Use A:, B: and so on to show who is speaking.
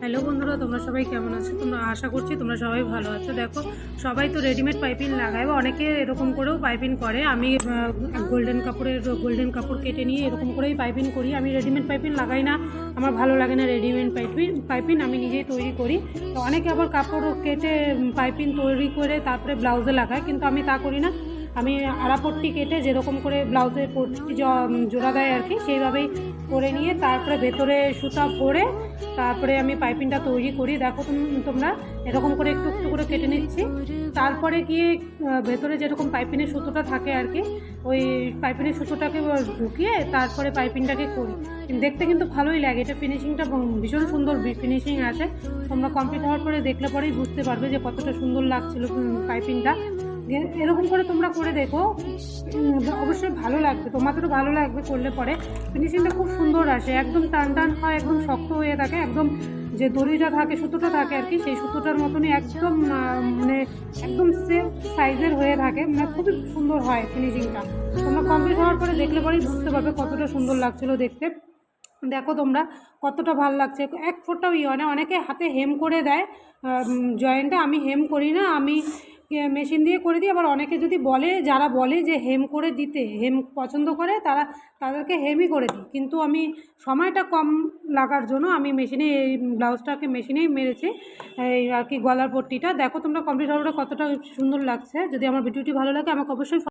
A: Hello বন্ধুরা, তোমরা সবাই কেমন আছো? তোমরা আশা করছি তোমরা সবাই ভালো আছো। দেখো, সবাই তো রেডিমেড পাইপিং লাগায় বা অনেকে এরকম করেও পাইপিং করে। আমি গোল্ডেন কাপড় কেটে নিয়ে এরকম করেই পাইপিং করি। আমি রেডিমেড পাইপিং লাগাই না, আমার ভালো লাগে না রেডিমেড পাইপিং আমি নিজেই তৈরি করি। তো অনেকে আবার কাপড় কেটে পাইপিং তৈরি করে তারপরে ব্লাউজে লাগায়, কিন্তু আমি তা করি না। আমি আড়াপট্টি কেটে যেরকম করে ব্লাউজের পট্টি জোড়া দেয় আর কি, সেইভাবেই করে নিয়ে তারপরে ভেতরে সুতা ভরে তারপরে আমি পাইপিংটা তৈরি করি। দেখো তোমরা এরকম করে একটু একটু করে কেটে নিচ্ছি। তারপরে গিয়ে ভেতরে যেরকম পাইপিংয়ের সুতোটা থাকে আর কি, ওই পাইপিংয়ের সুতোটাকে ঢুকিয়ে তারপরে পাইপিংটাকে করি। দেখতে কিন্তু ভালোই লাগে, এটা ফিনিশিংটা ভীষণ সুন্দর ফিনিশিং আছে। তোমরা কমপ্লিট হওয়ার পরে দেখলে পরেই বুঝতে পারবে যে কতটা সুন্দর লাগছিল পাইপিংটা। এরকম করে তোমরা করে দেখো, অবশ্যই ভালো লাগবে, তোমাদেরও ভালো লাগবে করলে পরে। ফিনিশিংটা খুব সুন্দর আসে, একদম টান টান হয়, একদম শক্ত হয়ে থাকে, একদম যে দড়িটা থাকে সুতোটা থাকে আর কি, সেই সুতোটার মতনই একদম মানে একদম সেম সাইজের হয়ে থাকে, মানে খুবই সুন্দর হয় ফিনিশিংটা। তোমরা কমপ্লিট হওয়ার পরে দেখলে পরেই বুঝতে পারবে কতটা সুন্দর লাগছিলো দেখতে। দেখো তোমরা কতটা ভালো লাগছে, এক ফোঁটাও হয় না। অনেকে হাতে হেম করে দেয় জয়েন্টে, আমি হেম করি না, আমি মেশিন দিয়ে করে দিই। আবার অনেকে যদি বলে, যারা বলে যে হেম করে দিতে, হেম পছন্দ করে, তাদেরকে হেমই করে দিই। কিন্তু আমি সময়টা কম লাগার জন্য আমি মেশিনে এই ব্লাউজটাকে মেশিনেই মেরেছি এই আর কি, গলার পট্টিটা। দেখো তোমরা কমপ্লিট হওয়ার কতটা সুন্দর লাগছে। যদি আমার ভিডিওটি ভালো লাগে আমাকে অবশ্যই